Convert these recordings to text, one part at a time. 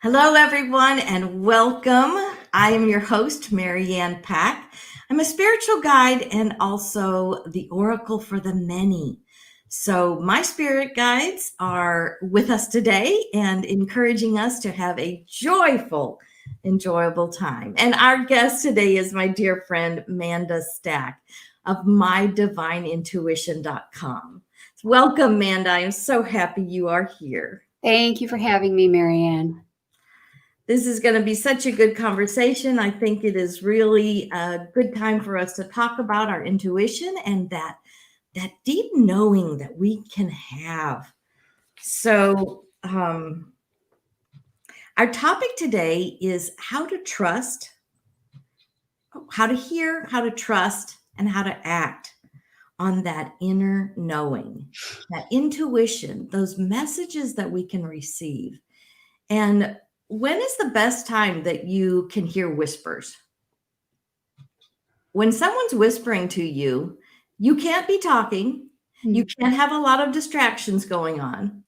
Hello, everyone, and welcome. I am your host, Marianne Pack. I'm a spiritual guide and also the oracle for the many. So my spirit guides are with us today and encouraging us to have a joyful, enjoyable time. And our guest today is my dear friend, Manda Stack of mydivineintuition.com. Welcome, Manda. I am so happy you are here. Thank you for having me, Marianne. This is going to be such a good conversation. I think it is really a good time for us to talk about our intuition and that deep knowing that we can have. So, our topic today is how to trust, how to hear, how to trust, and how to act on that inner knowing, that intuition, those messages that we can receive. And when is the best time that you can hear whispers? When someone's whispering to you, you can't be talking. You can't have a lot of distractions going on.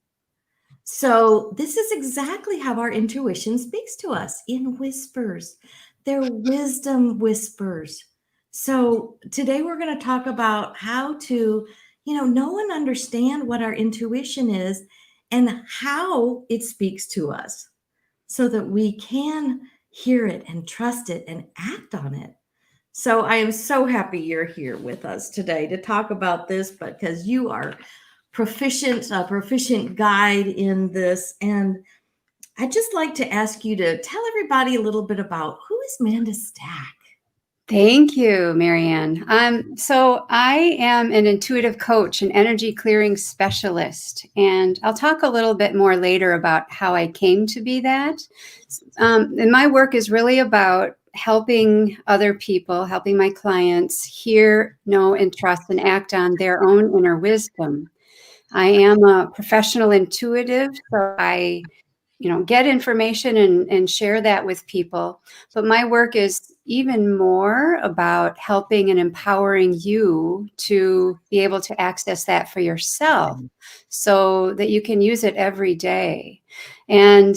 So this is exactly how our intuition speaks to us, in whispers. They're wisdom whispers. So today we're going to talk about how to, know and understand what our intuition is and how it speaks to us, so that we can hear it and trust it and act on it. So I am so happy you're here with us today to talk about this, because you are a proficient guide in this. And I'd just like to ask you to tell everybody a little bit about who is Manda Stack. Thank you, Marianne. So I am an intuitive coach, an energy clearing specialist, and I'll talk a little bit more later about how I came to be that. And my work is really about helping other people, helping my clients hear, know, and trust and act on their own inner wisdom. I am a professional intuitive, so I get information and share that with people. But my work is even more about helping and empowering you to be able to access that for yourself so that you can use it every day. And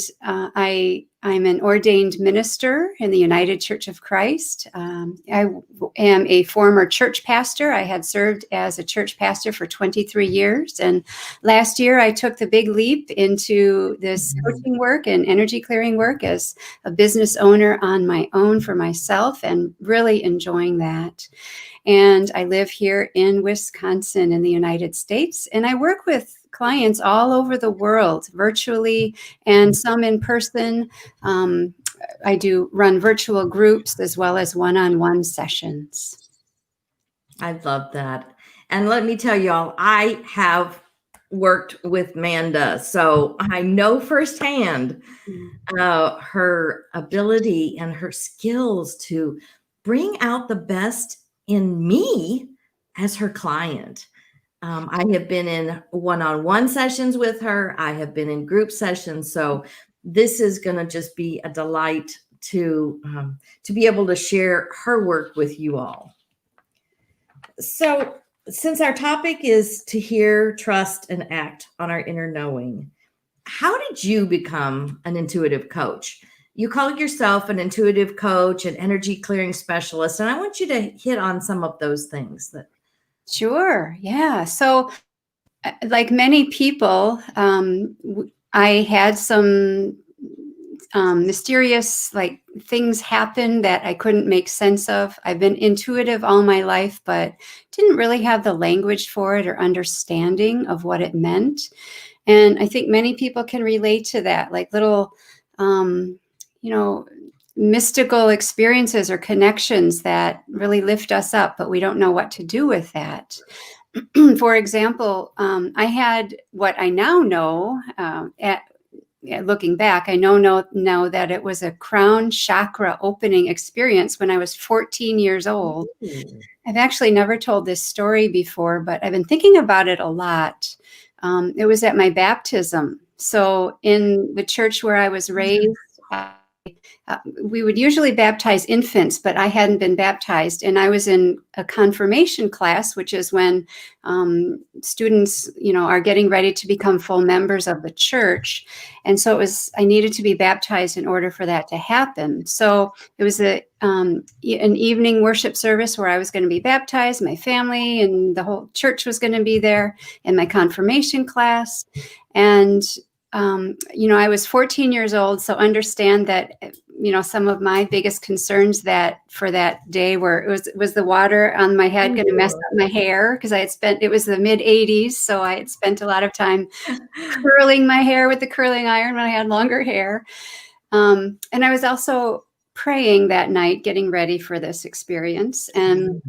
I'm an ordained minister in the United Church of Christ. I am a former church pastor. I had served as a church pastor for 23 years. And last year, I took the big leap into this coaching work and energy clearing work as a business owner on my own for myself, and really enjoying that. And I live here in Wisconsin in the United States, and I work with clients all over the world, virtually and some in person. I do run virtual groups as well as one-on-one sessions. I love that. And let me tell y'all, I have worked with Manda, so I know firsthand her ability and her skills to bring out the best in me as her client. I have been in one-on-one sessions with her. I have been in group sessions. So this is going to just be a delight to be able to share her work with you all. So since our topic is to hear, trust, and act on our inner knowing, how did you become an intuitive coach? You call yourself an intuitive coach, an energy clearing specialist, and I want you to hit on some of those things. Sure. Yeah. So like many people, I had some mysterious things happen that I couldn't make sense of. I've been intuitive all my life, but didn't really have the language for it or understanding of what it meant. And I think many people can relate to that, like little, mystical experiences or connections that really lift us up, but we don't know what to do with that. For example, I had what I now know, looking back, I know that it was a crown chakra opening experience when I was 14 years old. I've actually never told this story before, but I've been thinking about it a lot. It was at my baptism. So in the church where I was raised, we would usually baptize infants, but I hadn't been baptized. And I was in a confirmation class, which is when students, are getting ready to become full members of the church. And so I needed to be baptized in order for that to happen. So it was an evening worship service where I was going to be baptized, my family and the whole church was going to be there, in my confirmation class. And I was 14 years old, so understand that, some of my biggest concerns for that day was the water on my head going to mess up my hair, because it was the mid 80s, so I had spent a lot of time curling my hair with the curling iron when I had longer hair. And I was also praying that night, getting ready for this experience. And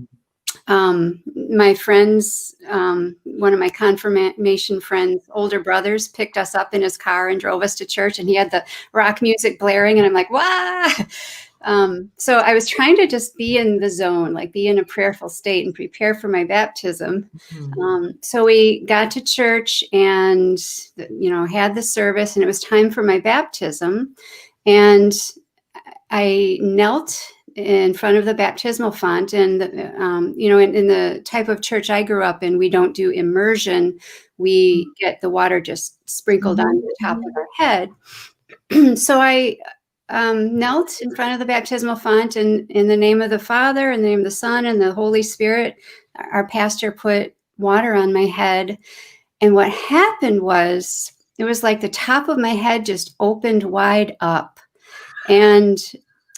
my friends, one of my confirmation friends' older brothers picked us up in his car and drove us to church, and he had the rock music blaring, and I'm like, wow. So I was trying to just be in the zone, like be in a prayerful state and prepare for my baptism. So we got to church and, had the service, and it was time for my baptism. And I knelt in front of the baptismal font, and in the type of church I grew up in, we don't do immersion. We get the water just sprinkled on the top of our head. So I knelt in front of the baptismal font, and in the name of the Father, and the name of the Son, and the Holy Spirit, our pastor put water on my head. And what happened was, it was like the top of my head just opened wide up. And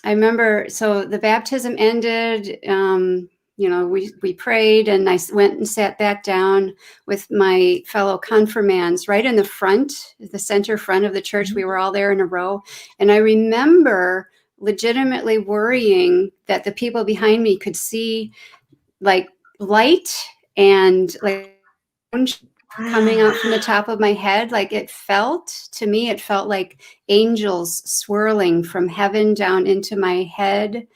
I remember, so the baptism ended, we prayed, and I went and sat back down with my fellow confirmands right in the front, the center front of the church. We were all there in a row. And I remember legitimately worrying that the people behind me could see like light and like coming out from the top of my head. Like it felt like angels swirling from heaven down into my head.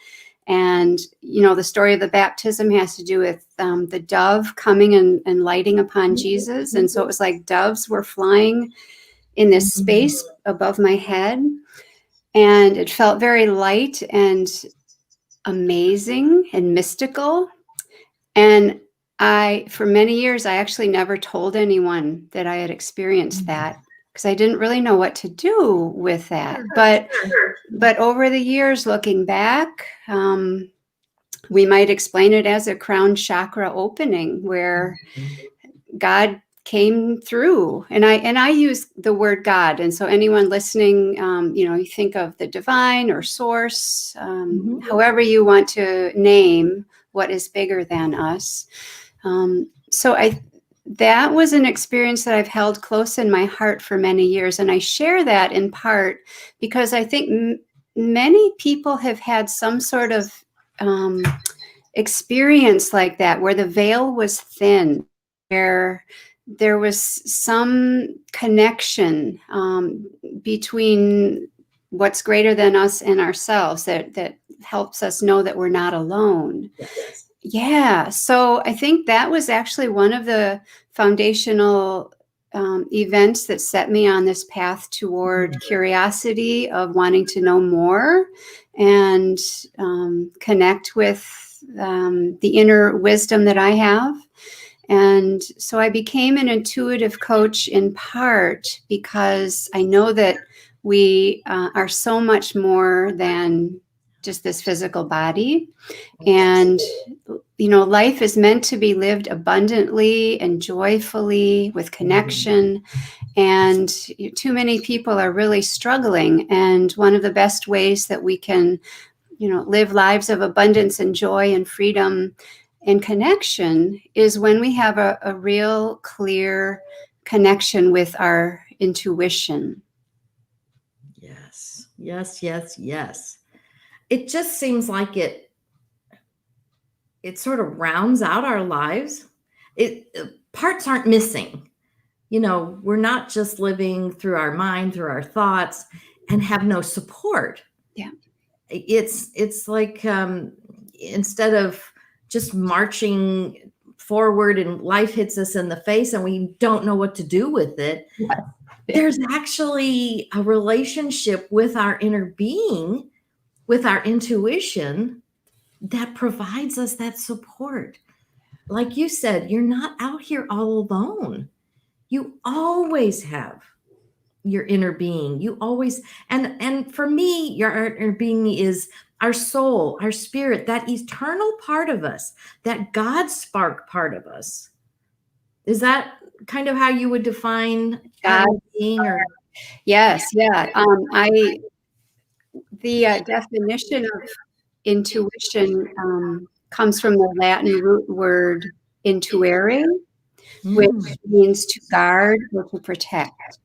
And, the story of the baptism has to do with the dove coming and lighting upon Jesus. And so it was like doves were flying in this space above my head. And it felt very light and amazing and mystical. And for many years, I actually never told anyone that I had experienced that, because I didn't really know what to do with that. But over the years, looking back, we might explain it as a crown chakra opening, where God came through. And I use the word God. And so anyone listening, you think of the divine or source, however you want to name what is bigger than us. So that was an experience that I've held close in my heart for many years. And I share that in part because I think many people have had some sort of experience like that, where the veil was thin, where there was some connection between what's greater than us and ourselves that helps us know that we're not alone. Yes. Yeah. So I think that was actually one of the foundational events that set me on this path toward curiosity of wanting to know more and connect with the inner wisdom that I have. And so I became an intuitive coach in part because I know that we are so much more than just this physical body. And, life is meant to be lived abundantly and joyfully with connection. And too many people are really struggling. And one of the best ways that we can, live lives of abundance and joy and freedom and connection is when we have a real clear connection with our intuition. Yes, yes, yes, yes. It just seems like it sort of rounds out our lives. Parts aren't missing. We're not just living through our mind, through our thoughts, and have no support. Yeah. It's like instead of just marching forward and life hits us in the face and we don't know what to do with it, there's actually a relationship with our inner being, with our intuition, that provides us that support. Like you said, you're not out here all alone. You always have your inner being. You always, and for me, your inner being is our soul, our spirit, that eternal part of us, that God spark part of us. Is that kind of how you would define our God, inner being? Or yes, yeah. The definition of intuition comes from the Latin root word intuere, which Mm. means to guard or to protect.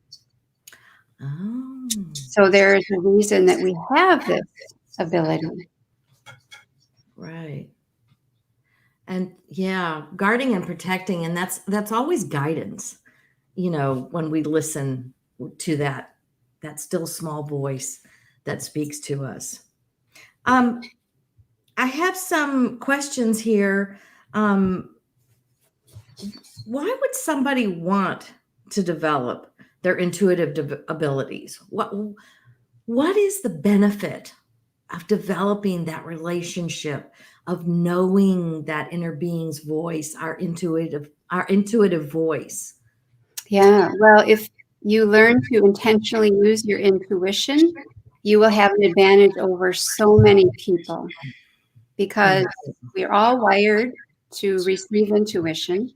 Oh, So there is a reason that we have this ability. right. And yeah, guarding and protecting, and that's always guidance, when we listen to that still small voice that speaks to us. I have some questions here. Why would somebody want to develop their intuitive abilities? What is the benefit of developing that relationship, of knowing that inner being's voice, our intuitive voice? Yeah. Well, if you learn to intentionally use your intuition, you will have an advantage over so many people because we're all wired to receive intuition,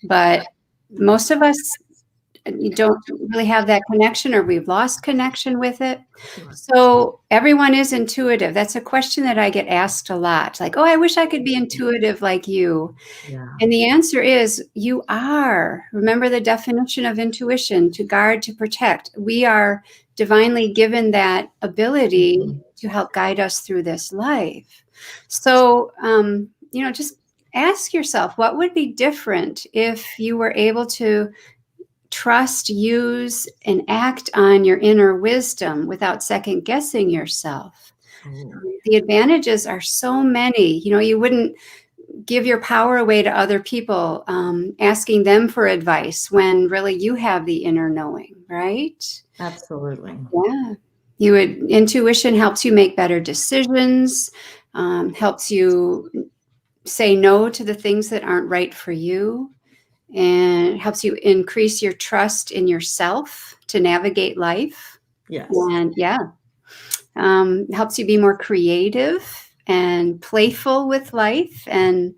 but most of us don't really have that connection, or we've lost connection with it. So everyone is intuitive. That's a question that I get asked a lot. Like, oh, I wish I could be intuitive like you. Yeah. And the answer is you are. Remember the definition of intuition: to guard, to protect. We are divinely given that ability to help guide us through this life. So, just ask yourself, what would be different if you were able to trust, use, and act on your inner wisdom without second guessing yourself? The advantages are so many. You wouldn't give your power away to other people, asking them for advice when really you have the inner knowing, right? Absolutely. Yeah. Intuition helps you make better decisions, helps you say no to the things that aren't right for you, and helps you increase your trust in yourself to navigate life. Yes. And helps you be more creative and playful with life, and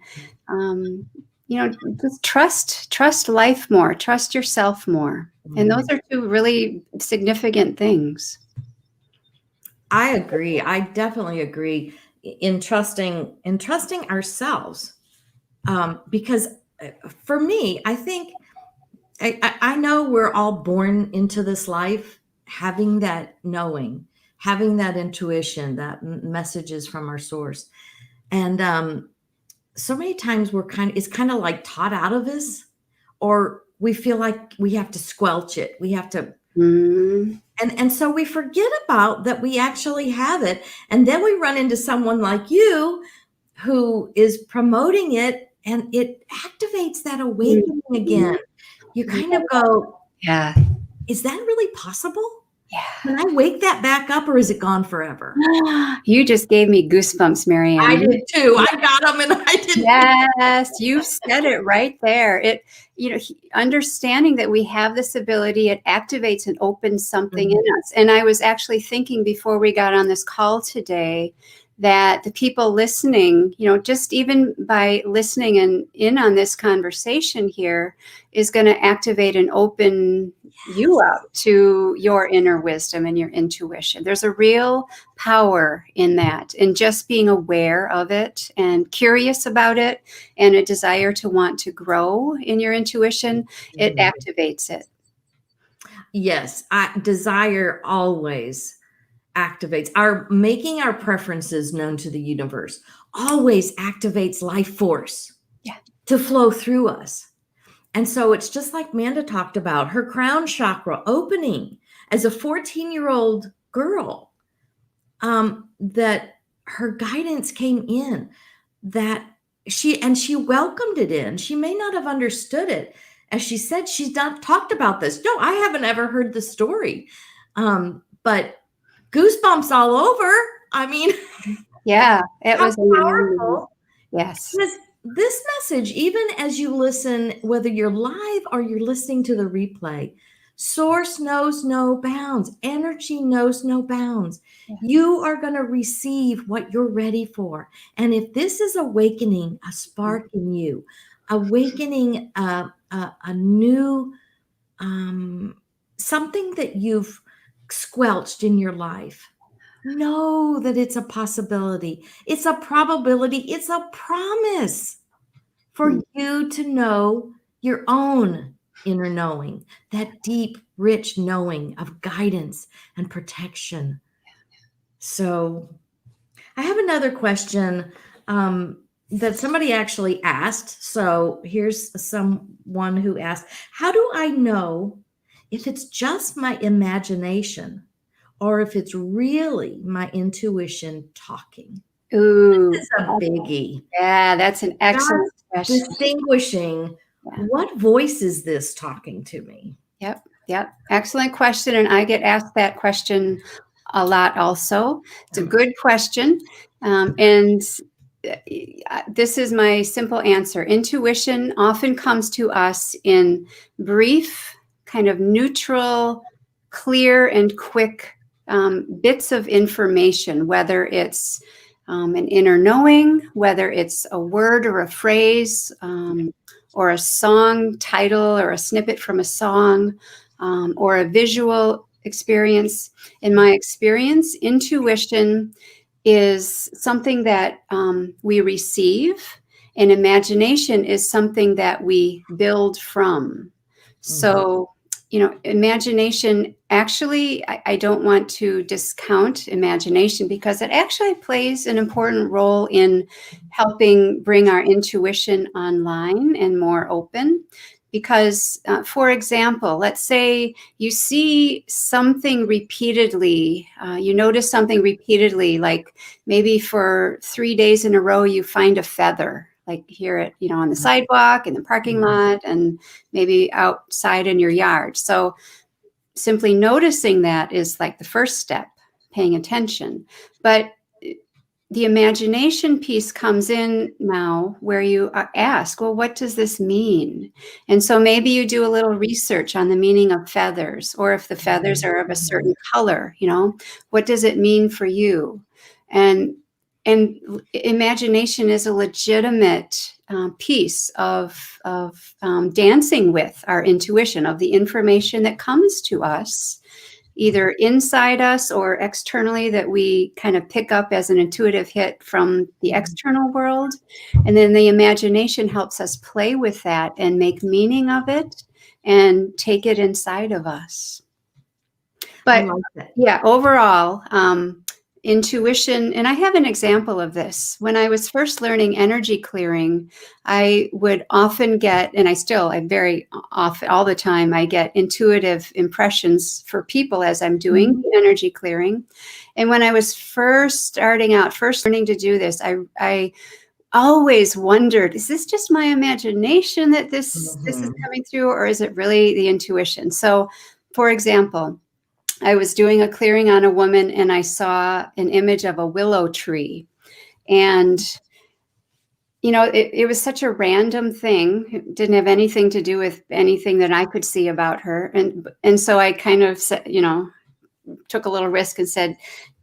just trust life more, trust yourself more. And those are two really significant things. I agree. I definitely agree in trusting ourselves. Because for me, I think I know we're all born into this life having that knowing, having that intuition, that messages from our source. And so many times it's kind of like taught out of us, or we feel like we have to squelch it. We have to, and so we forget about that we actually have it. And then we run into someone like you who is promoting it, and it activates that awakening again. You kind of go, Yeah. is that really possible? Yeah. Can I wake that back up, or is it gone forever? You just gave me goosebumps, Marianne. I did too. I got them, and I didn't. Yes, you said it right there. Understanding that we have this ability, it activates and opens something in us. And I was actually thinking before we got on this call today that the people listening, just even by listening and in on this conversation here, is going to activate and open you up to your inner wisdom and your intuition. There's a real power in that, and just being aware of it and curious about it, and a desire to want to grow in your intuition, it activates it. Yes, desire always activates making our preferences known to the universe always activates life force to flow through us. And so it's just like Manda talked about, her crown chakra opening as a 14-year-old girl, that her guidance came in, that she welcomed it in. She may not have understood it. as she said, she's not talked about this. No, I haven't ever heard the story. But goosebumps all over. I mean, Yeah, it how was amazing. powerful. Yes. Because this message, even as you listen, whether you're live or you're listening to the replay, source knows no bounds. Energy knows no bounds. Yeah. You are going to receive what you're ready for. And if this is awakening a spark in you, awakening a new something that you've squelched in your life, know that it's a possibility. It's a probability. It's a promise for you to know your own inner knowing, that deep, rich knowing of guidance and protection. So I have another question that somebody actually asked. So here's someone who asked, how do I know if it's just my imagination or if it's really my intuition talking? Ooh, This is a biggie. yeah, that's an excellent Just question. distinguishing what voice is this talking to me? Yep. Excellent question. And I get asked that question a lot also. It's a good question. And this is my simple answer. Intuition often comes to us in brief, kind of neutral, clear, and quick bits of information, whether it's an inner knowing, whether it's a word or a phrase, or a song title or a snippet from a song, or a visual experience. In my experience, intuition is something that we receive, and imagination is something that we build from. So, imagination, actually, I don't want to discount imagination because it actually plays an important role in helping bring our intuition online and more open. Because, for example, let's say you see something repeatedly, you notice something repeatedly, like maybe for 3 days in a row, you find a feather, like here at, on the sidewalk, in the parking lot, and maybe outside in your yard. So simply noticing that is like the first step, paying attention. But the imagination piece comes in now where you ask, well, what does this mean? And so maybe you do a little research on the meaning of feathers, or if the feathers are of a certain color, what does it mean for you? And imagination is a legitimate piece of dancing with our intuition, of the information that comes to us, either inside us or externally, that we kind of pick up as an intuitive hit from the external world. And then the imagination helps us play with that and make meaning of it and take it inside of us. But yeah, overall, intuition, and I have an example of this. When I was first learning energy clearing, I would often get, and I very often, all the time, I get intuitive impressions for people as I'm doing energy clearing. And when I was first learning to do this, I always wondered, is this just my imagination that this is coming through, or is it really the intuition? So, for example, I was doing a clearing on a woman and I saw an image of a willow tree. And, it was such a random thing. It didn't have anything to do with anything that I could see about her. And so I kind of said, took a little risk and said,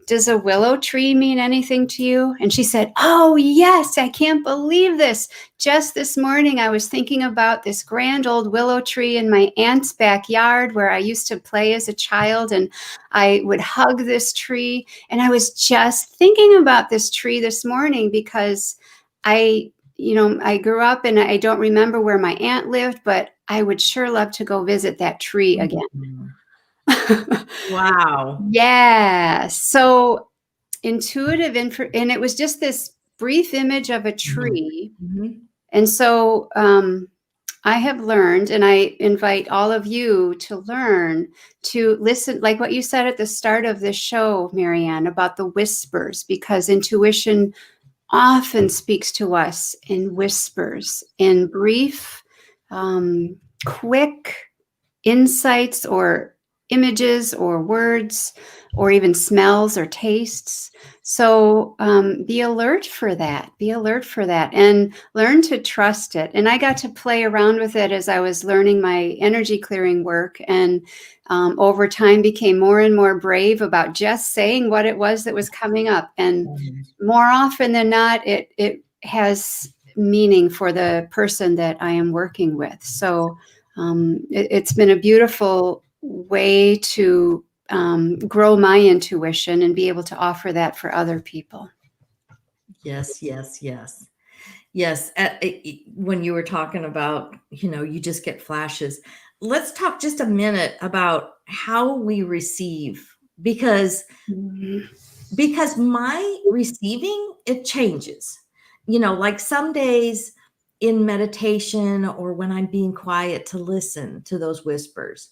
does a willow tree mean anything to you? And she said, oh, yes, I can't believe this. Just this morning, I was thinking about this grand old willow tree in my aunt's backyard where I used to play as a child, and I would hug this tree. And I was just thinking about this tree this morning because I grew up and I don't remember where my aunt lived, but I would sure love to go visit that tree again. Wow. Yeah. So intuitive and it was just this brief image of a tree. And so I have learned, and I invite all of you to learn to listen, like what you said at the start of this show, Marianne, about the whispers, because intuition often speaks to us in whispers, in brief, quick insights or images or words or even smells or tastes. So be alert for that. Be alert for that and learn to trust it. And I got to play around with it as I was learning my energy clearing work, and over time became more and more brave about just saying what it was that was coming up. And more often than not, it has meaning for the person that I am working with. So it's been a beautiful way to grow my intuition and be able to offer that for other people. Yes, yes, yes. Yes. When you were talking about, you just get flashes. Let's talk just a minute about how we receive, because my receiving, it changes. Like some days in meditation or when I'm being quiet to listen to those whispers,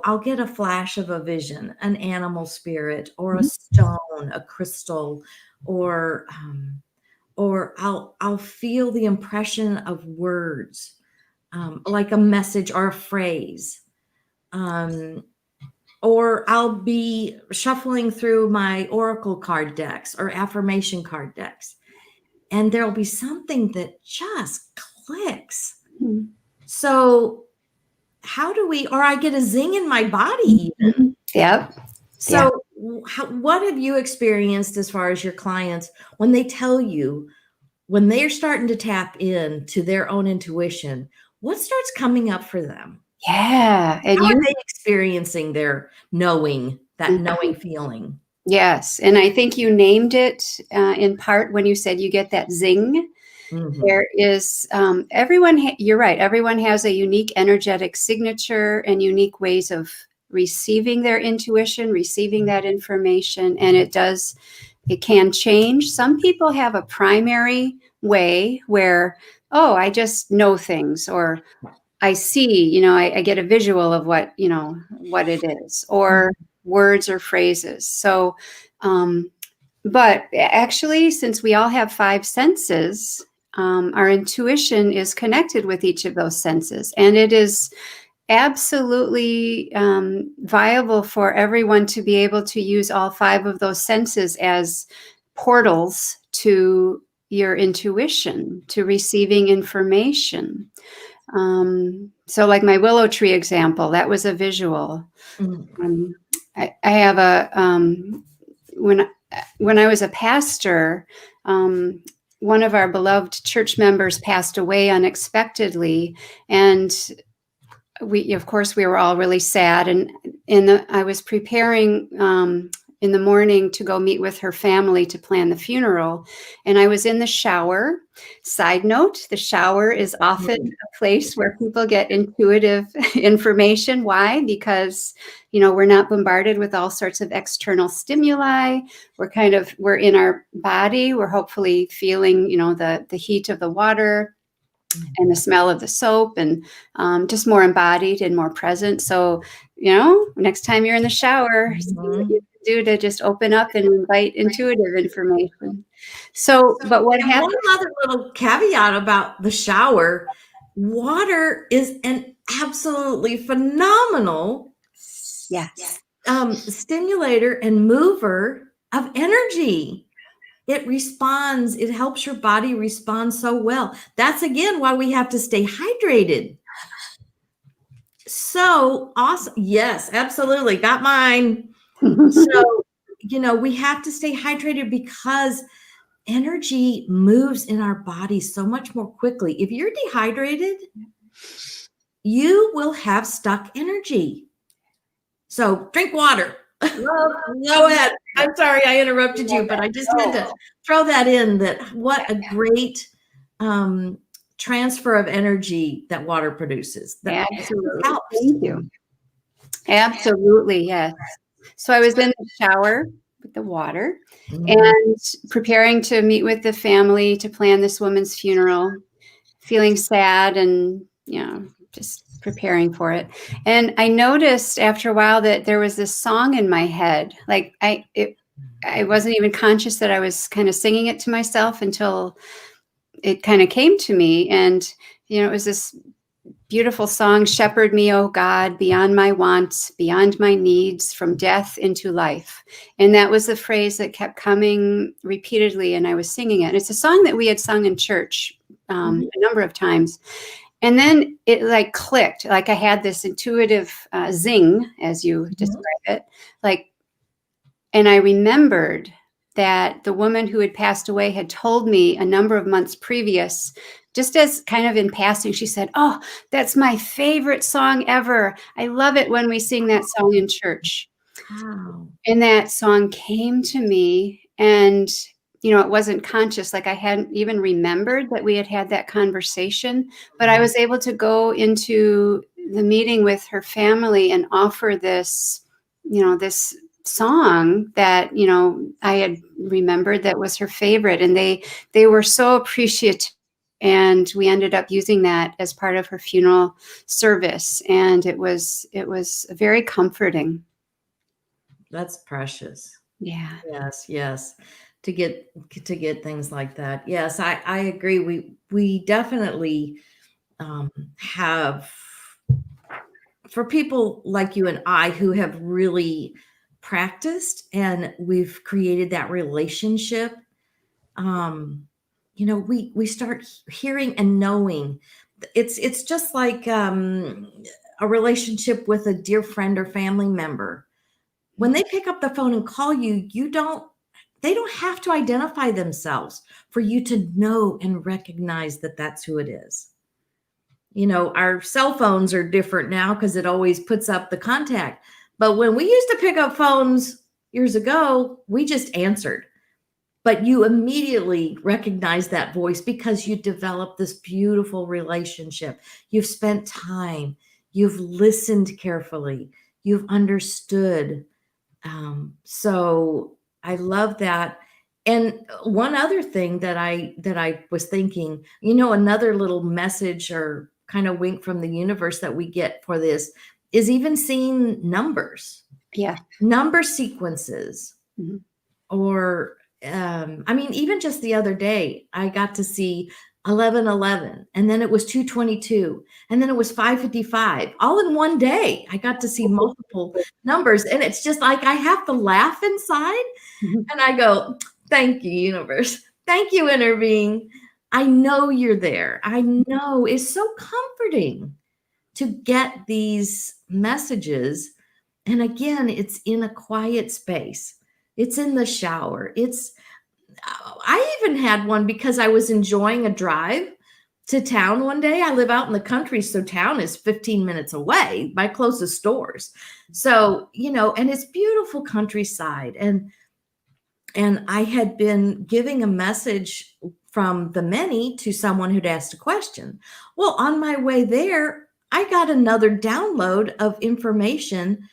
I'll get a flash of a vision, an animal spirit or a stone, a crystal, or I'll feel the impression of words, like a message or a phrase. Or I'll be shuffling through my oracle card decks or affirmation card decks, and there'll be something that just clicks. So how do we, or I get a zing in my body even. Yep. So what have you experienced as far as your clients when they tell you, when they're starting to tap into their own intuition, what starts coming up for them? Yeah. And how are they experiencing their knowing, that knowing feeling? Yes. And I think you named it in part when you said you get that zing. There is everyone, you're right. Everyone has a unique energetic signature and unique ways of receiving their intuition, receiving that information. And it can change. Some people have a primary way where, oh, I just know things, or I see, I get a visual of what it is, or words or phrases. So, but actually, since we all have 5 senses, our intuition is connected with each of those senses, and it is absolutely viable for everyone to be able to use all 5 of those senses as portals to your intuition, to receiving information. So like my willow tree example, that was a visual. I have when I was a pastor, one of our beloved church members passed away unexpectedly, and we were all really sad. And I was preparing in the morning to go meet with her family to plan the funeral. And I was in the shower. Side note, the shower is often a place where people get intuitive information. Why? Because, we're not bombarded with all sorts of external stimuli. We're in our body. We're hopefully feeling, the heat of the water and the smell of the soap, and just more embodied and more present. So, next time you're in the shower, see what you can do to just open up and invite intuitive information. So, but what happened? One other little caveat about the shower: water is an absolutely phenomenal stimulator and mover of energy. It responds, it helps your body respond so well. That's again why we have to stay hydrated. So awesome. Yes, absolutely. Got mine. So, we have to stay hydrated because energy moves in our body so much more quickly. If you're dehydrated, you will have stuck energy. So drink water. Go ahead. I'm sorry I interrupted you, but I just had to throw that in, that what a great transfer of energy that water produces. That absolutely helps. Thank you. Absolutely, yes. So I was in the shower with the water and preparing to meet with the family to plan this woman's funeral, feeling sad and, just preparing for it. And I noticed after a while that there was this song in my head. Like I wasn't even conscious that I was kind of singing it to myself until it kind of came to me. And, it was this beautiful song, Shepherd Me, O God, beyond my wants, beyond my needs, from death into life. And that was the phrase that kept coming repeatedly, and I was singing it. And it's a song that we had sung in church a number of times. And then it like clicked, like I had this intuitive zing, as you describe it, like, and I remembered that the woman who had passed away had told me a number of months previous, just as kind of in passing, she said, "Oh, that's my favorite song ever. I love it when we sing that song in church." Wow. And that song came to me, and it wasn't conscious, like I hadn't even remembered that we had had that conversation, but I was able to go into the meeting with her family and offer this, this song that, I had remembered that was her favorite, and they were so appreciative. And we ended up using that as part of her funeral service, and it was very comforting. That's precious. Yeah. Yes, yes. To get things like that. Yes, I agree. We definitely have, for people like you and I who have really practiced and we've created that relationship. We start hearing and knowing. It's just like a relationship with a dear friend or family member. When they pick up the phone and call you, they don't have to identify themselves for you to know and recognize that that's who it is. Our cell phones are different now because it always puts up the contact. But when we used to pick up phones years ago, we just answered. But you immediately recognize that voice because you developed this beautiful relationship. You've spent time. You've listened carefully. You've understood. So I love that. And one other thing that I was thinking, another little message or kind of wink from the universe that we get for this is even seeing numbers. Yeah. Number sequences. Or even just the other day, I got to see 1111, and then it was 222, and then it was 555, all in one day. I got to see multiple numbers, and it's just like I have to laugh inside, and I go, "Thank you, universe. Thank you, inner being. I know you're there. I know." It's so comforting to get these messages. And again, it's in a quiet space. It's in the shower. I even had one because I was enjoying a drive to town one day. I live out in the country, so town is 15 minutes away, my closest stores. So, and it's beautiful countryside. And I had been giving a message from the many to someone who'd asked a question. Well, on my way there, I got another download of information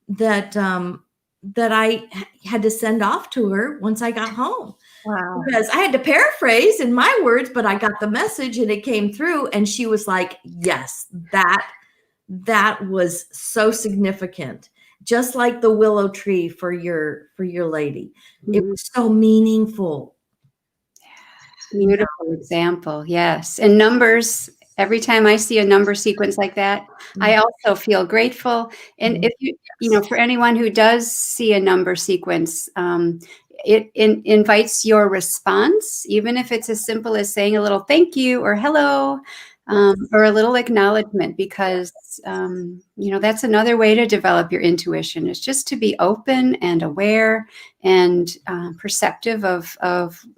that I had to send off to her once I got home. Wow. Because I had to paraphrase in my words, but I got the message and it came through, and she was like, "Yes, that was so significant." Just like the willow tree for your lady. It was so meaningful. Beautiful example. Yes. And numbers, every time I see a number sequence like that, I also feel grateful. And if for anyone who does see a number sequence, it invites your response, even if it's as simple as saying a little thank you or hello, or a little acknowledgement, because, that's another way to develop your intuition, is just to be open and aware and perceptive of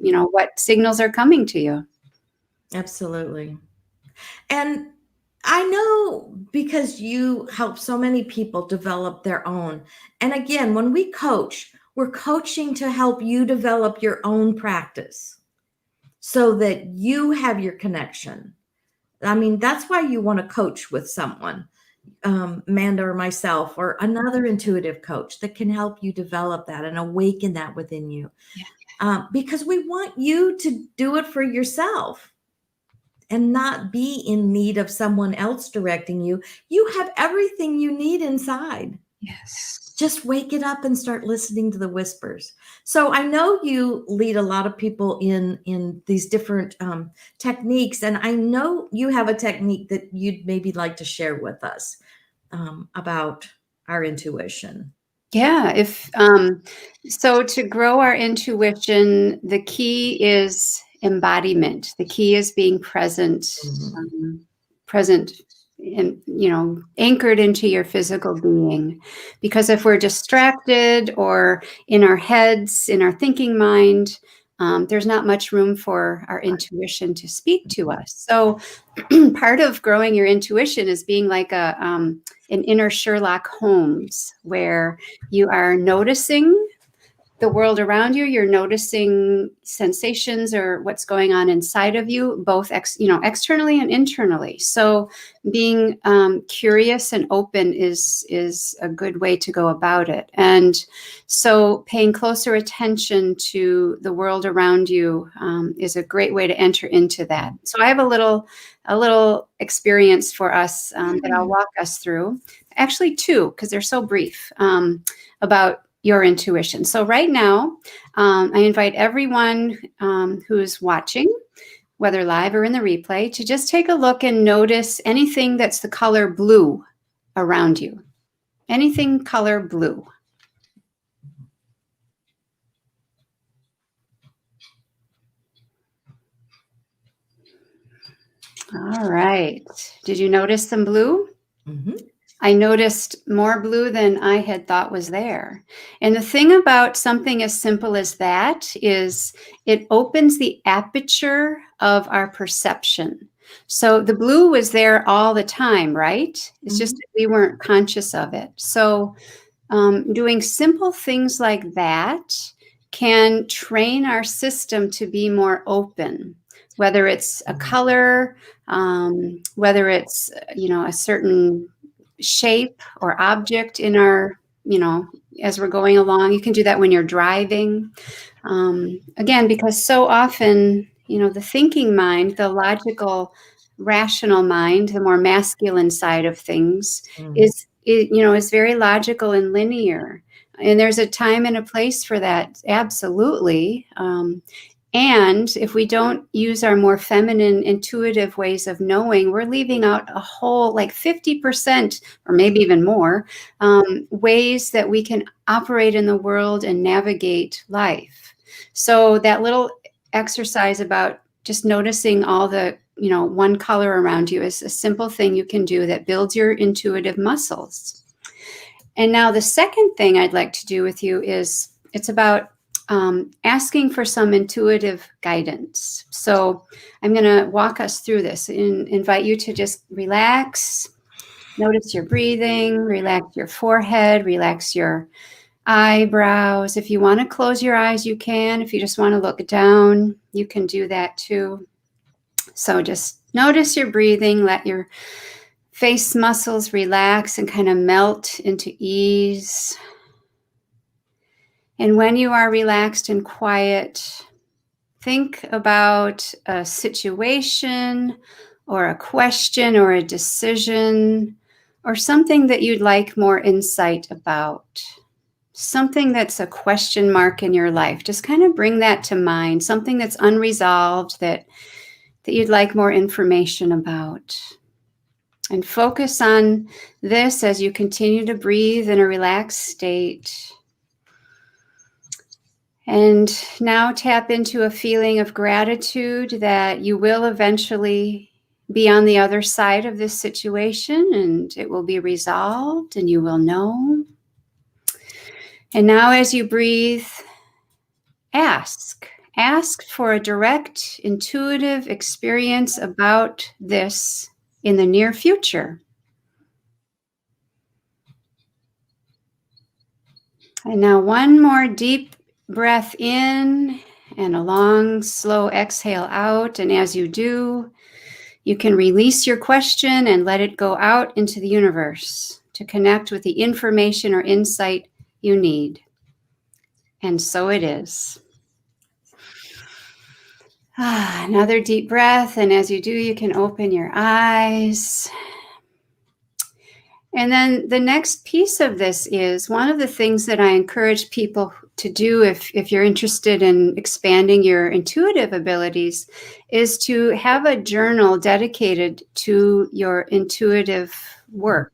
what signals are coming to you. Absolutely. And I know, because you help so many people develop their own. And again, when we coach, we're coaching to help you develop your own practice so that you have your connection. That's why you want to coach with someone, Manda or myself or another intuitive coach that can help you develop that and awaken that within you. Because we want you to do it for yourself and not be in need of someone else directing you. You have everything you need inside. Yes. Just wake it up and start listening to the whispers. So I know you lead a lot of people in these different techniques, and I know you have a technique that you'd maybe like to share with us about our intuition. Yeah, if so to grow our intuition, the key is embodiment. The key is being present, Mhm. present and anchored into your physical being. Because if we're distracted or in our heads, in our thinking mind, there's not much room for our intuition to speak to us. So part of growing your intuition is being like an inner Sherlock Holmes, where you are noticing the world around you, you're noticing sensations or what's going on inside of you, both externally and internally. So being curious and open is a good way to go about it. And so paying closer attention to the world around you is a great way to enter into that. So I have a little experience for us that I'll walk us through. Actually, two, because they're so brief, about your intuition. So right now, I invite everyone who's watching, whether live or in the replay, to just take a look and notice anything that's the color blue around you. Anything color blue. All right. Did you notice some blue? Mhm. I noticed more blue than I had thought was there. And the thing about something as simple as that is it opens the aperture of our perception. So the blue was there all the time, right? It's just that we weren't conscious of it. So doing simple things like that can train our system to be more open, whether it's a color, whether it's, a certain shape or object in our, as we're going along. You can do that when you're driving. Again, because so often, the thinking mind, the logical, rational mind, the more masculine side of things Mhm. is very logical and linear. And there's a time and a place for that, absolutely. And if we don't use our more feminine, intuitive ways of knowing, we're leaving out a whole like 50% or maybe even more ways that we can operate in the world and navigate life. So that little exercise about just noticing all the, one color around you is a simple thing you can do that builds your intuitive muscles. And now the second thing I'd like to do with you is it's about asking for some intuitive guidance. So I'm going to walk us through this and invite you to just relax, notice your breathing, relax your forehead, relax your eyebrows. If you want to close your eyes, you can. If you just want to look down, you can do that too. So just notice your breathing, let your face muscles relax and kind of melt into ease. And when you are relaxed and quiet, think about a situation or a question or a decision or something that you'd like more insight about. Something that's a question mark in your life. Just kind of bring that to mind, something that's unresolved that you'd like more information about. And focus on this as you continue to breathe in a relaxed state. And now tap into a feeling of gratitude that you will eventually be on the other side of this situation and it will be resolved and you will know. And now as you breathe, ask for a direct, intuitive experience about this in the near future. And now one more deep breath in and a long, slow exhale out. And as you do, you can release your question and let it go out into the universe to connect with the information or insight you need. And so it is. Another deep breath. And as you do, you can open your eyes. And then the next piece of this is one of the things that I encourage people to do if you're interested in expanding your intuitive abilities is to have a journal dedicated to your intuitive work.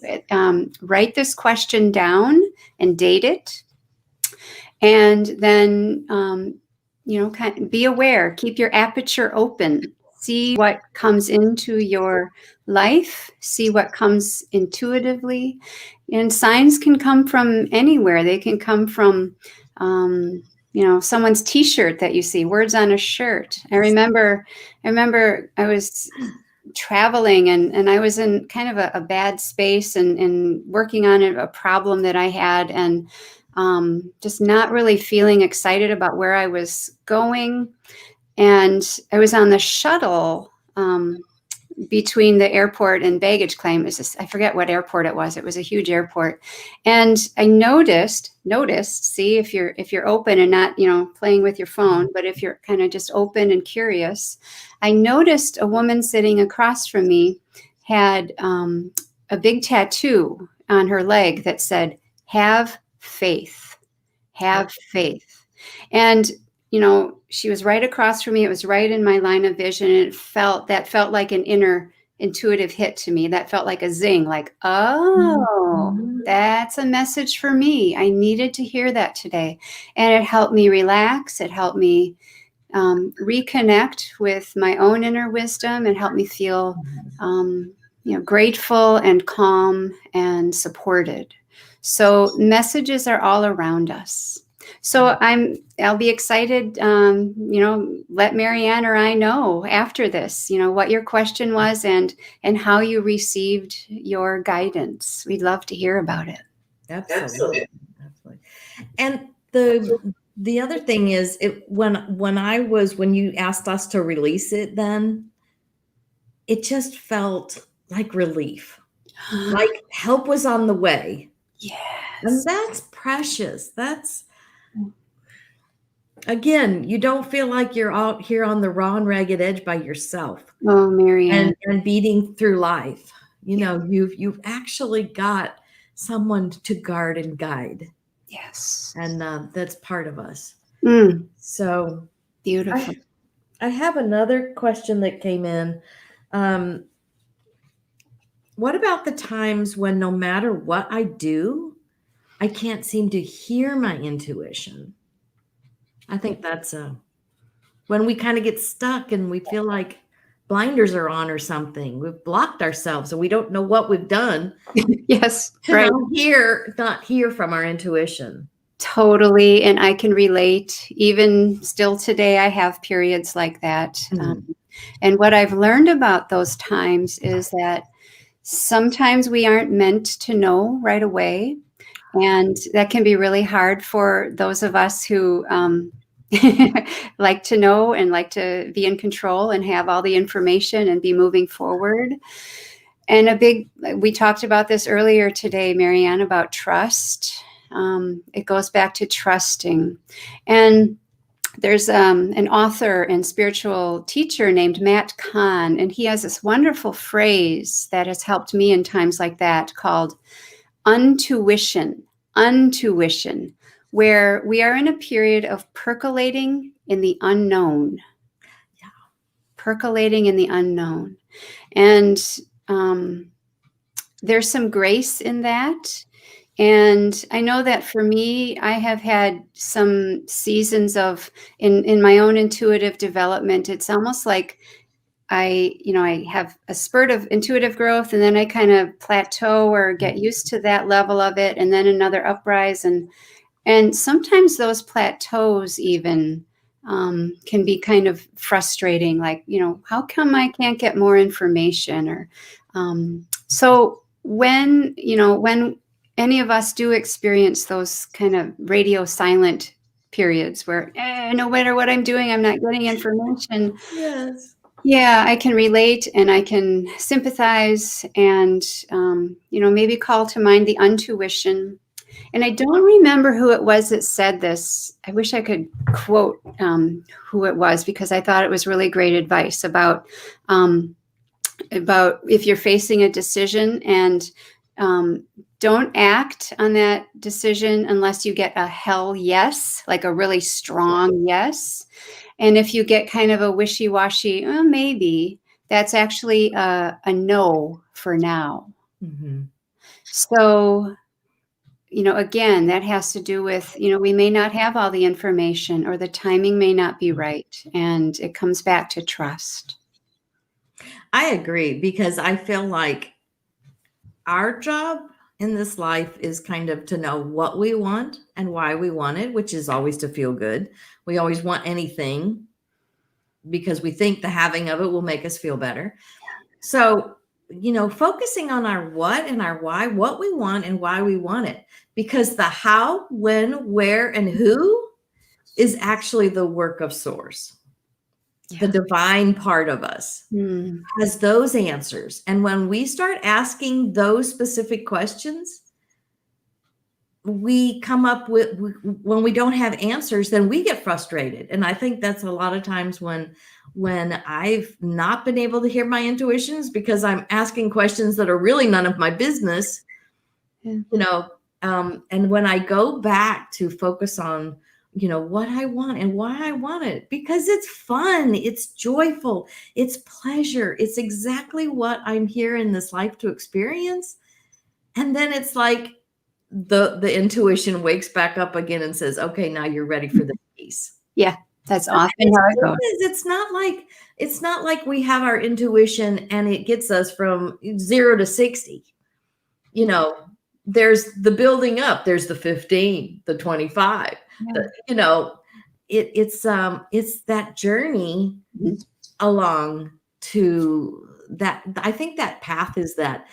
Yes. Write this question down and date it. And then, kind of be aware, keep your aperture open, see what comes into your life, see what comes intuitively. And signs can come from anywhere. They can come from, someone's t-shirt that you see, words on a shirt. I remember I was traveling and I was in kind of a bad space and working on a problem that I had, and just not really feeling excited about where I was going. And I was on the shuttle between the airport and baggage claim. I forget what airport it was. It was a huge airport. And I noticed, see, if you're open and not, playing with your phone, but if you're kind of just open and curious, I noticed a woman sitting across from me had a big tattoo on her leg that said, "Have faith, have faith." And, she was right across from me. It was right in my line of vision. And that felt like an inner intuitive hit to me. That felt like a zing, like, oh, that's a message for me. I needed to hear that today. And it helped me relax. It helped me reconnect with my own inner wisdom and helped me feel, grateful and calm and supported. So messages are all around us. So I'll be excited, let Marianne or I know after this, what your question was and how you received your guidance. We'd love to hear about it. Absolutely. And the other thing is when you asked us to release it, then it just felt like relief, like help was on the way. Yes. And that's precious. Again, you don't feel like you're out here on the raw and ragged edge by yourself. Oh, Marianne. And beating through life. You've actually got someone to guard and guide. Yes. And that's part of us. So beautiful. I have another question that came in. What about the times when no matter what I do, I can't seem to hear my intuition? I think that's when we kind of get stuck and we feel like blinders are on or something. We've blocked ourselves and we don't know what we've done. Yes, right. Not hear from our intuition. Totally. And I can relate. Even still today, I have periods like that. And what I've learned about those times is that sometimes we aren't meant to know right away. And that can be really hard for those of us who like to know and like to be in control and have all the information and be moving forward. And we talked about this earlier today, Marianne, about trust. It goes back to trusting. And there's an author and spiritual teacher named Matt Kahn, and he has this wonderful phrase that has helped me in times like that called Untuition, where we are in a period of percolating in the unknown. Yeah. Percolating in the unknown. And there's some grace in that. And I know that for me, I have had some seasons in my own intuitive development. It's almost like I have a spurt of intuitive growth, and then I kind of plateau or get used to that level of it, and then another uprise. And sometimes those plateaus even can be kind of frustrating, like, how come I can't get more information? Or so when any of us do experience those kind of radio silent periods where no matter what I'm doing, I'm not getting information. Yes. Yeah, I can relate and I can sympathize and, maybe call to mind the Untuition. And I don't remember who it was that said this. I wish I could quote who it was, because I thought it was really great advice about if you're facing a decision and don't act on that decision unless you get a hell yes, like a really strong yes. And if you get kind of a wishy-washy, maybe, that's actually a no for now. Mm-hmm. So, again, that has to do with, we may not have all the information, or the timing may not be right. And it comes back to trust. I agree, because I feel like our job in this life is kind of to know what we want and why we want it, which is always to feel good. We always want anything because we think the having of it will make us feel better. So, focusing on our what and our why, what we want and why we want it, because the how, when, where, and who is actually the work of Source. Yeah. The divine part of us has those answers. And when we start asking those specific questions, we come up with, when we don't have answers, then we get frustrated. And I think that's a lot of times when I've not been able to hear my intuitions, because I'm asking questions that are really none of my business. Yeah. And when I go back to focus on, what I want and why I want it, because it's fun, it's joyful, it's pleasure, it's exactly what I'm here in this life to experience. And then it's like the intuition wakes back up again and says, okay, now you're ready for this piece. Yeah, that's often how it goes. It's not like we have our intuition and it gets us from 0 to 60. There's the building up, there's the 15, the 25. It's that journey along to that. I think that path is that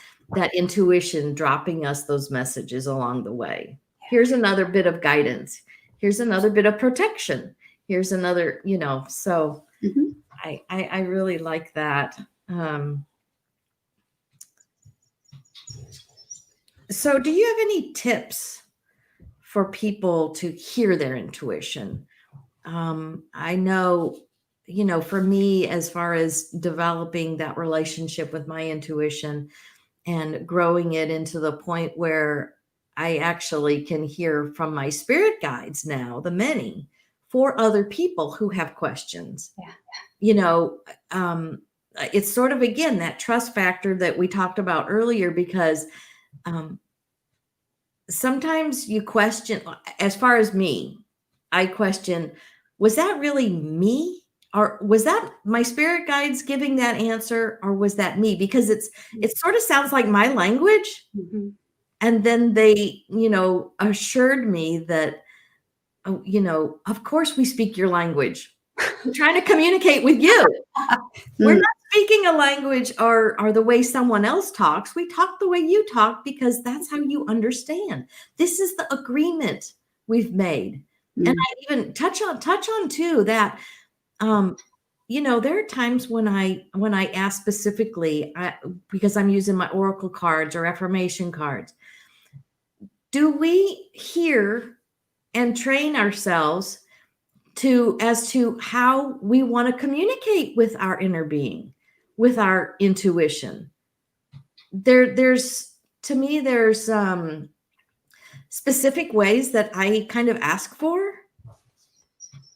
intuition dropping us those messages along the way. Here's another bit of guidance. Here's another bit of protection. Here's another, so I really like that. So do you have any tips for people to hear their intuition? I know, for me, as far as developing that relationship with my intuition and growing it into the point where I actually can hear from my spirit guides now, the many, for other people who have questions. It's sort of, again, that trust factor that we talked about earlier, because sometimes you question, as far as me, I question, was that really me? Or was that my spirit guides giving that answer? Or was that me? Because it sort of sounds like my language. And then they, assured me that, of course we speak your language. We're trying to communicate with you. We're not speaking a language or the way someone else talks. We talk the way you talk, because that's how you understand. This is the agreement we've made. And I even touch on too that, there are times when I ask specifically, because I'm using my oracle cards or affirmation cards, do we hear and train ourselves as to how we want to communicate with our inner being, with our intuition? There's specific ways that I kind of ask for.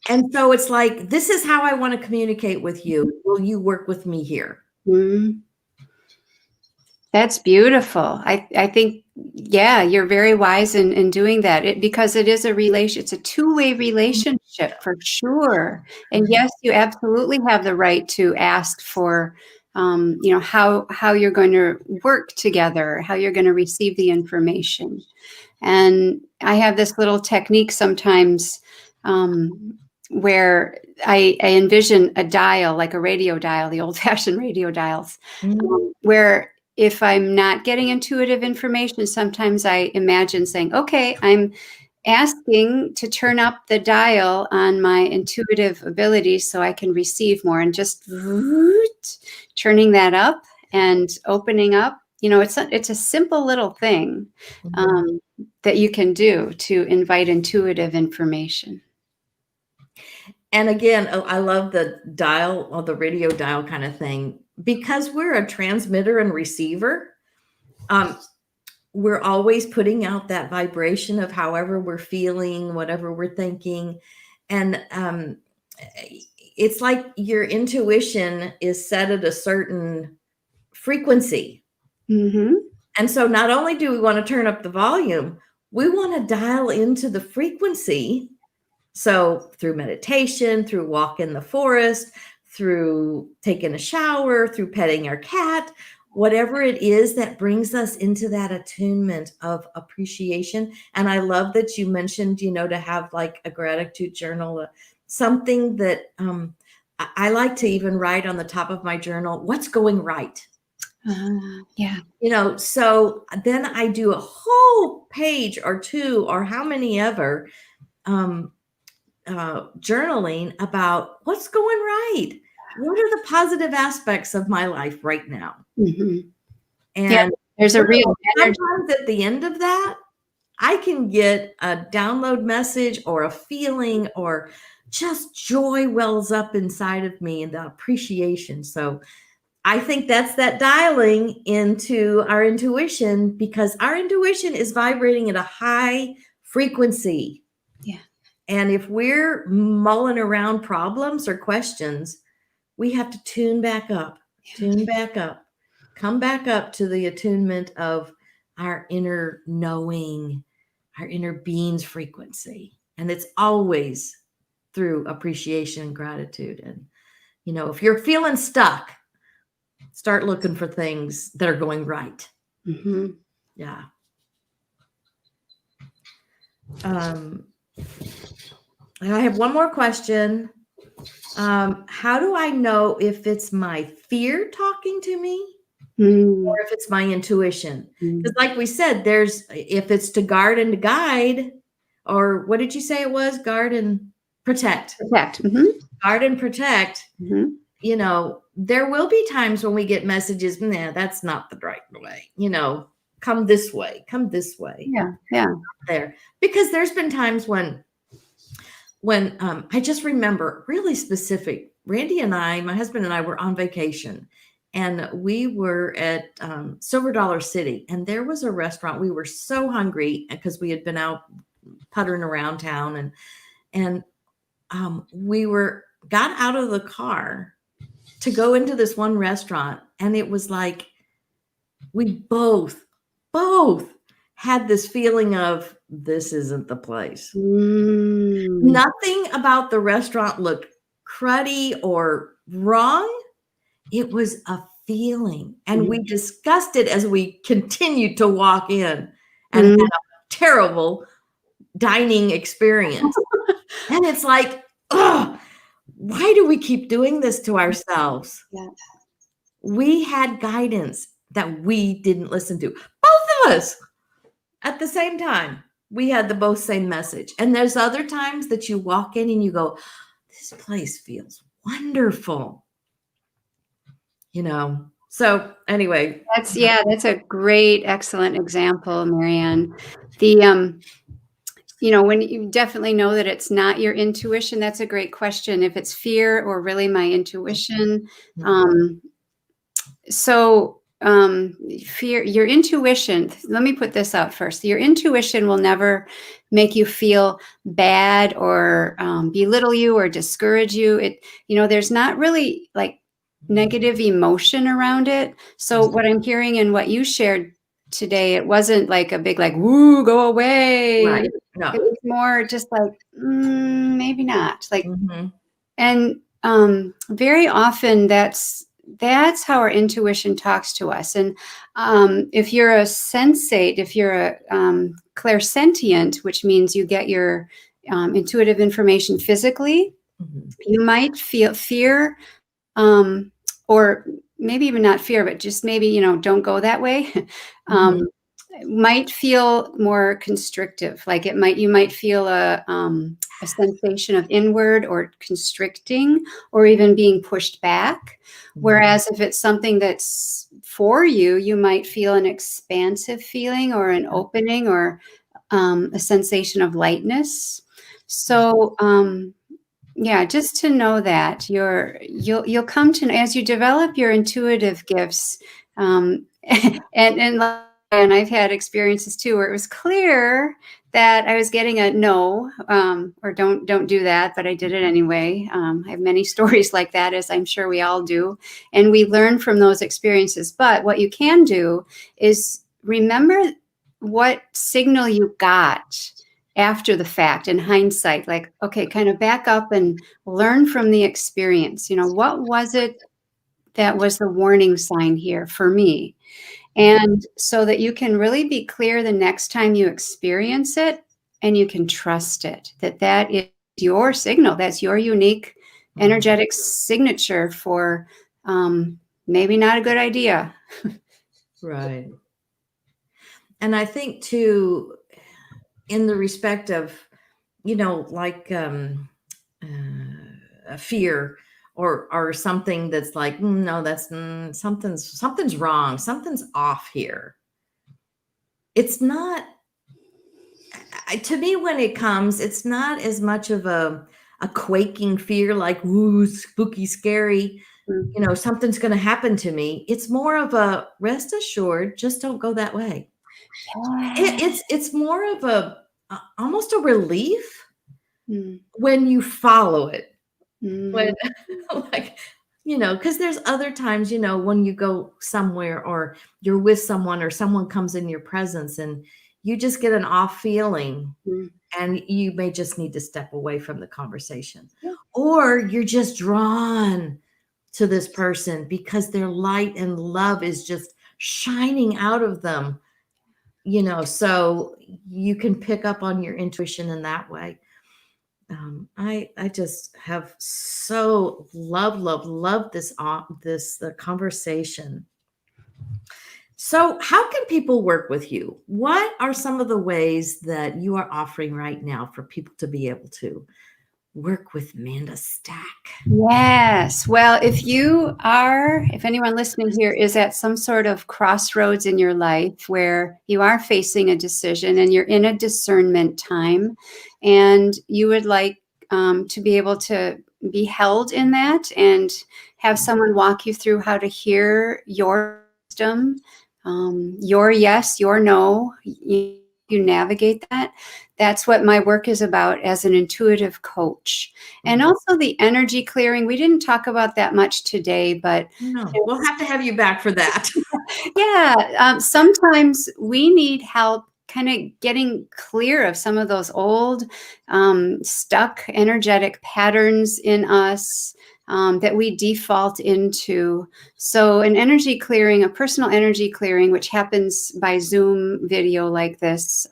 And so it's like, this is how I want to communicate with you. Will you work with me here? That's beautiful. I think, yeah, you're very wise in doing that, because it is it's a two-way relationship for sure. And yes, you absolutely have the right to ask for, how you're going to work together, how you're going to receive the information. And I have this little technique sometimes, where I envision a dial, like a radio dial, the old-fashioned radio dials, where if I'm not getting intuitive information, sometimes I imagine saying, okay, I'm asking to turn up the dial on my intuitive abilities so I can receive more, and just turning that up and opening up. It's a simple little thing that you can do to invite intuitive information. And again, I love the dial, or the radio dial kind of thing, because we're a transmitter and receiver. we're always putting out that vibration of however we're feeling, whatever we're thinking. And it's like your intuition is set at a certain frequency. Mm-hmm. And so not only do we want to turn up the volume, we want to dial into the frequency. So through meditation, through walk in the forest, through taking a shower, through petting our cat, whatever it is that brings us into that attunement of appreciation. And I love that you mentioned, to have like a gratitude journal, something that I like to even write on the top of my journal, what's going right. Yeah. So then I do a whole page or two or how many ever journaling about what's going right. What are the positive aspects of my life right now? Mm-hmm. And there's a real energy. Sometimes at the end of that, I can get a download message or a feeling or just joy wells up inside of me and the appreciation. So I think that's that dialing into our intuition, because our intuition is vibrating at a high frequency. Yeah. And if we're mulling around problems or questions, we have to tune back up, come back up to the attunement of our inner knowing, our inner being's frequency. And it's always through appreciation and gratitude. And, if you're feeling stuck, start looking for things that are going right. Mm-hmm. Yeah. I have one more question. How do I know if it's my fear talking to me or if it's my intuition? Because like we said, if it's to guard and to guide, or what did you say it was? Guard and protect. Mm-hmm. Guard and protect. Mm-hmm. There will be times when we get messages, nah, that's not the right way. Come this way. Yeah. Yeah. There. Because there's been times when I just remember really specific, Randy and I, my husband and I, were on vacation, and we were at Silver Dollar City, and there was a restaurant. We were so hungry because we had been out puttering around town, and we got out of the car to go into this one restaurant, and it was like we both had this feeling of, this isn't the place. Nothing about the restaurant looked cruddy or wrong. It was a feeling, and we discussed it as we continued to walk in and had a terrible dining experience. And it's like, why do we keep doing this to ourselves? Yeah. We had guidance that we didn't listen to. Both of us at the same time. We had the both same message. And there's other times that you walk in and you go, this place feels wonderful. So anyway. That's a great, excellent example, Marianne. When you definitely know that it's not your intuition, that's a great question. If it's fear or really my intuition. Fear, your intuition, let me put this out first. Your intuition will never make you feel bad or belittle you or discourage you. There's not really like negative emotion around it. So what I'm hearing and what you shared today, it wasn't like a big, like, woo, go away. Right. No. It was more just like, maybe not. Like, and very often that's how our intuition talks to us. And if you're a sensate, if you're a clairsentient, which means you get your intuitive information physically, you might feel fear, or maybe even not fear, but just maybe, don't go that way. Might feel more constrictive. Like you might feel a sensation of inward or constricting, or even being pushed back. Whereas if it's something that's for you, you might feel an expansive feeling or an opening or a sensation of lightness. So, just to know that you'll come to, as you develop your intuitive gifts, and And I've had experiences too where it was clear that I was getting a no, or don't do that, but I did it anyway. I have many stories like that, as I'm sure we all do, and we learn from those experiences. But what you can do is remember what signal you got after the fact, in hindsight. Like, okay, kind of back up and learn from the experience. What was it that was the warning sign here for me? And so that you can really be clear the next time you experience it, and you can trust it, that is your signal. That's your unique energetic signature for maybe not a good idea. Right. And I think too, in the respect of, like a fear or something that's like, no, that's something's wrong. Something's off here. It's not, to me, when it comes, it's not as much of a quaking fear, like, ooh, spooky, scary, something's going to happen to me. It's more of a rest assured, just don't go that way. It's more of almost a relief when you follow it. When, like, because there's other times, when you go somewhere or you're with someone or someone comes in your presence and you just get an off feeling, and you may just need to step away from the conversation, or you're just drawn to this person because their light and love is just shining out of them, so you can pick up on your intuition in that way. I just have so love this conversation. So how can people work with you? What are some of the ways that you are offering right now for people to be able to work with Manda Stack? Yes. Well, if anyone listening here is at some sort of crossroads in your life where you are facing a decision and you're in a discernment time, and you would like to be able to be held in that and have someone walk you through how to hear your wisdom, your yes, your no, you navigate that. That's what my work is about as an intuitive coach. And also the energy clearing. We didn't talk about that much today, but no, we'll have to have you back for that. Yeah. Sometimes we need help kind of getting clear of some of those old stuck energetic patterns in us that we default into. So an energy clearing, a personal energy clearing, which happens by Zoom video like this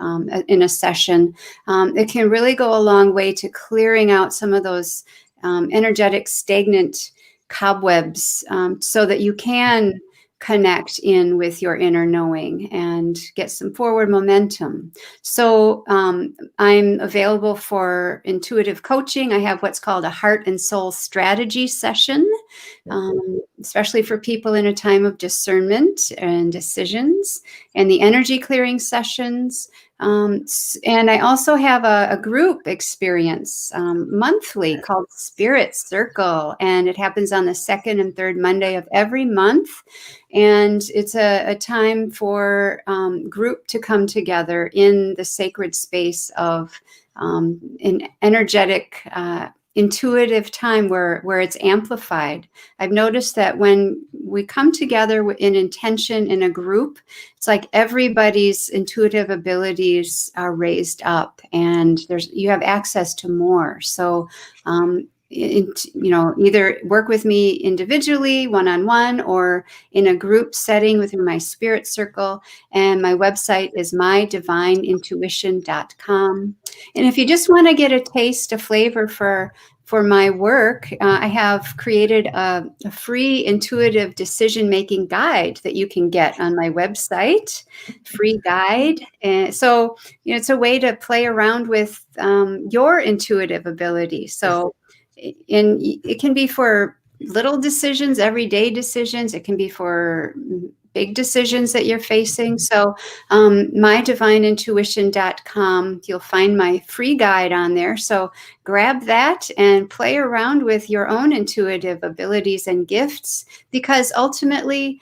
in a session, it can really go a long way to clearing out some of those energetic stagnant cobwebs, so that you can connect in with your inner knowing and get some forward momentum. So I'm available for intuitive coaching. I have what's called a heart and soul strategy session, especially for people in a time of discernment and decisions, and the energy clearing sessions. And I also have a group experience monthly called Spirit Circle, and it happens on the second and third Monday of every month. And it's a time for group to come together in the sacred space of an energetic, intuitive time where it's amplified. I've noticed that when we come together in intention in a group, it's like everybody's intuitive abilities are raised up, and you have access to more. So either work with me individually, one-on-one, or in a group setting within my spirit circle. And my website is mydivineintuition.com. And if you just want to get a taste, a flavor for my work, I have created a free intuitive decision-making guide that you can get on my website, free guide. And so, it's a way to play around with your intuitive ability. So, and it can be for little decisions, everyday decisions. It can be for big decisions that you're facing. So mydivineintuition.com, you'll find my free guide on there. So grab that and play around with your own intuitive abilities and gifts, because ultimately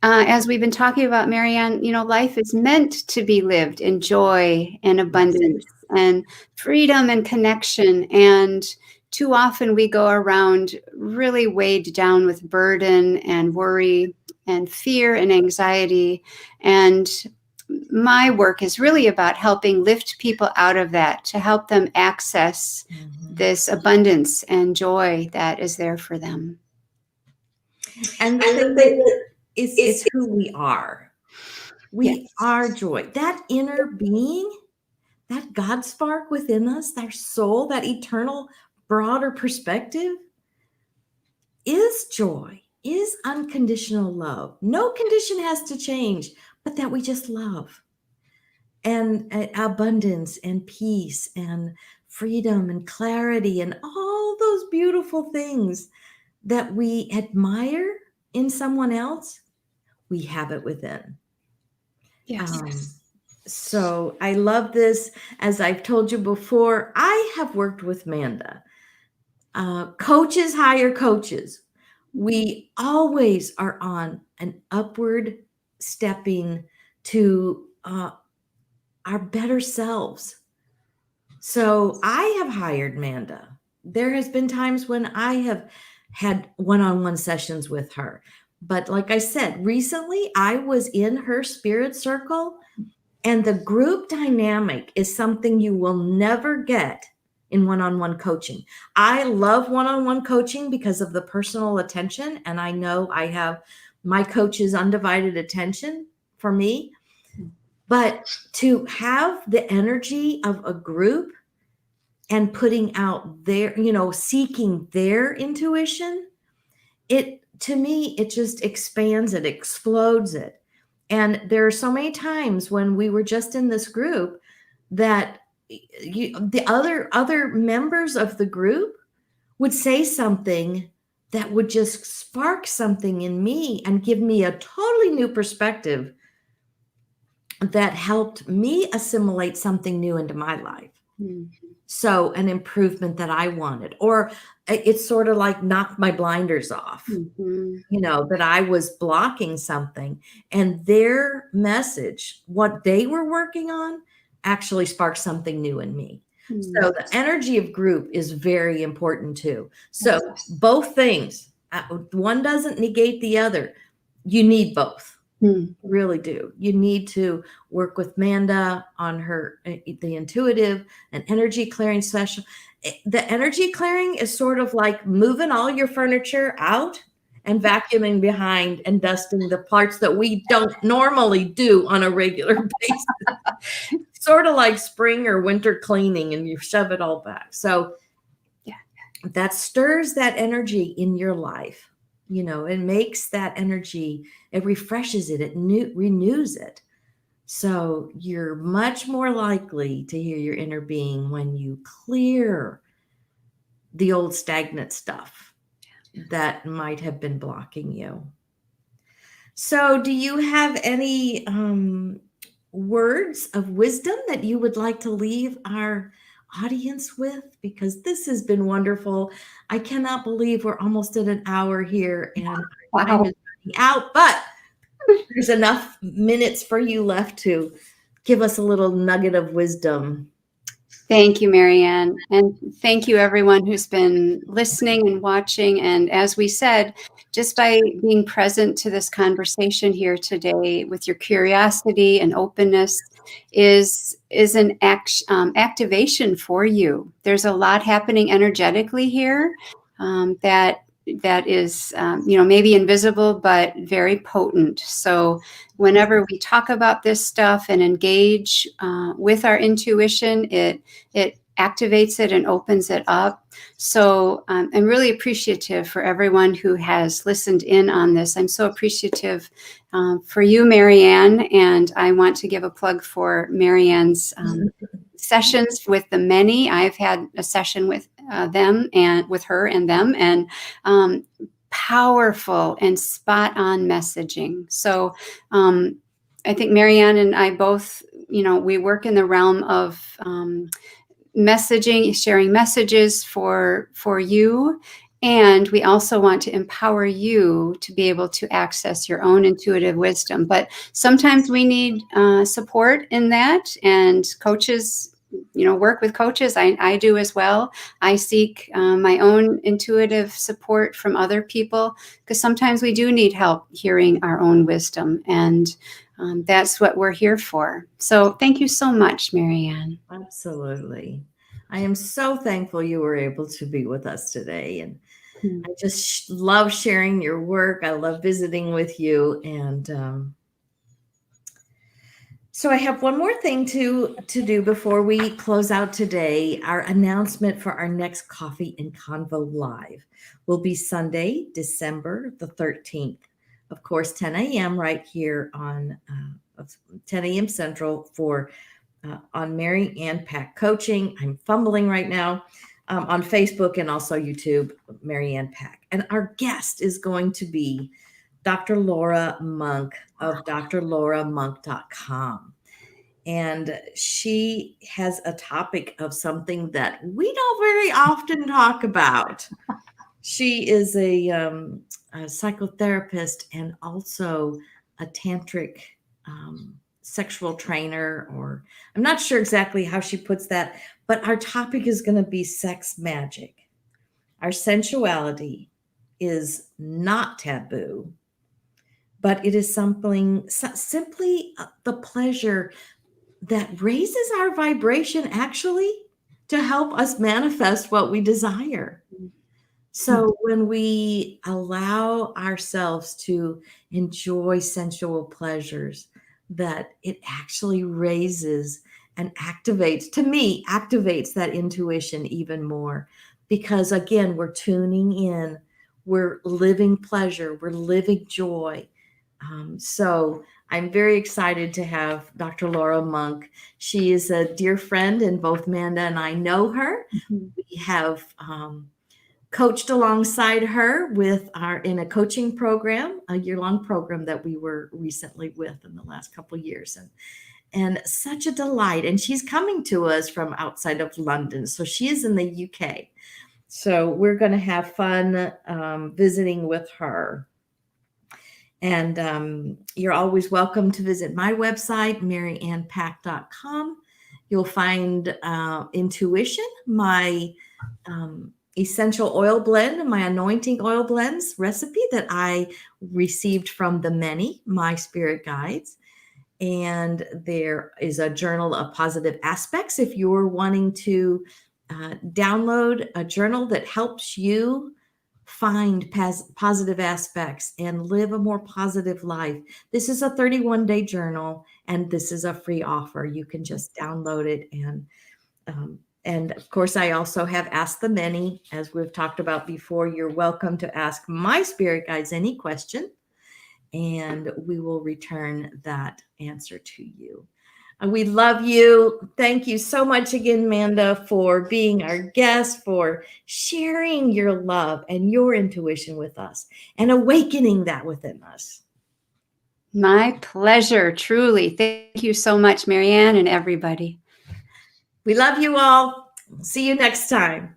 as we've been talking about, Marianne, life is meant to be lived in joy and abundance and freedom and connection. And too often we go around really weighed down with burden and worry and fear and anxiety. And my work is really about helping lift people out of that, to help them access this abundance and joy that is there for them. And the thing that it's who we are. We are joy. That inner being, that God spark within us, that soul, that eternal, broader perspective is joy, is unconditional love. No condition has to change, but that we just love. And abundance and peace and freedom and clarity and all those beautiful things that we admire in someone else, we have it within. Yes. So I love this. As I've told you before, I have worked with Manda. Coaches hire coaches. We always are on an upward stepping to our better selves. So I have hired Manda. There has been times when I have had one-on-one sessions with her. But like I said, recently I was in her spirit circle, and the group dynamic is something you will never get in one-on-one coaching. I love one-on-one coaching because of the personal attention, and I know I have my coach's undivided attention for me. But to have the energy of a group and putting out their, seeking their intuition, to me, it just expands it, explodes it. And there are so many times when we were just in this group that the other members of the group would say something that would just spark something in me and give me a totally new perspective that helped me assimilate something new into my life. Mm-hmm. So an improvement that I wanted, or it's sort of like knocked my blinders off, that I was blocking something, and their message, what they were working on, actually sparked something new in me. Mm-hmm. So the energy of group is very important too. So both things, one doesn't negate the other. You need both. Really do. You need to work with Manda on her, the intuitive and energy clearing session. The energy clearing is sort of like moving all your furniture out and vacuuming behind and dusting the parts that we don't normally do on a regular basis. Sort of like spring or winter cleaning, and you shove it all back. So that stirs that energy in your life. It makes that energy, it refreshes it, it renews it. So you're much more likely to hear your inner being when you clear the old stagnant stuff that might have been blocking you. So do you have any words of wisdom that you would like to leave our audience with? Because this has been wonderful. I cannot believe we're almost at an hour here, and time is running out, but there's enough minutes for you left to give us a little nugget of wisdom. Thank you, Marianne. And thank you, everyone who's been listening and watching. And as we said, just by being present to this conversation here today with your curiosity and openness is an activation for you. There's a lot happening energetically here that is, maybe invisible, but very potent. So whenever we talk about this stuff and engage with our intuition, it activates it and opens it up. So I'm really appreciative for everyone who has listened in on this. I'm so appreciative for you, Marianne, and I want to give a plug for Marianne's sessions with the many. I've had a session with them and with her and them, and powerful and spot on messaging. So I think Marianne and I both, we work in the realm of messaging, sharing messages for you. And we also want to empower you to be able to access your own intuitive wisdom. But sometimes we need support in that, and coaches, work with coaches. I do as well. I seek my own intuitive support from other people, because sometimes we do need help hearing our own wisdom. And that's what we're here for. So thank you so much, Marianne. Absolutely. I am so thankful you were able to be with us today. And I just love sharing your work. I love visiting with you. And so I have one more thing to do before we close out today. Our announcement for our next Coffee and Convo Live will be Sunday, December the 13th. Of course, 10 a.m. right here on 10 a.m. Central for on Mary Ann Pack Coaching. I'm fumbling right now on Facebook and also YouTube, Mary Ann Pack. And our guest is going to be Dr. Laura Monk of drlauramonk.com. And she has a topic of something that we don't very often talk about. She is a psychotherapist and also a tantric sexual trainer, or I'm not sure exactly how she puts that, but our topic is going to be sex magic. Our sensuality is not taboo, but it is something simply the pleasure that raises our vibration actually to help us manifest what we desire. So when we allow ourselves to enjoy sensual pleasures, that it actually raises and activates, to me, activates that intuition even more. Because again, we're tuning in, we're living pleasure, we're living joy. So I'm very excited to have Dr. Laura Monk. She is a dear friend, and both Manda and I know her. We have coached alongside her in a coaching program, a year-long program that we were recently with in the last couple of years. And such a delight. And she's coming to us from outside of London. So she is in the UK. So we're going to have fun visiting with her. And you're always welcome to visit my website, maryannpack.com. You'll find Intuition, my essential oil blend, my anointing oil blends recipe that I received from the many, my spirit guides. And there is a journal of positive aspects if you're wanting to download a journal that helps you find positive aspects and live a more positive life. This is a 31-day journal, and this is a free offer. You can just download it. And of course, I also have Ask the Many. As we've talked about before, you're welcome to ask my spirit guides any question, and we will return that answer to you. We love you. Thank you so much again, Manda, for being our guest, for sharing your love and your intuition with us and awakening that within us. My pleasure, truly. Thank you so much, Marianne, and everybody. We love you all. See you next time.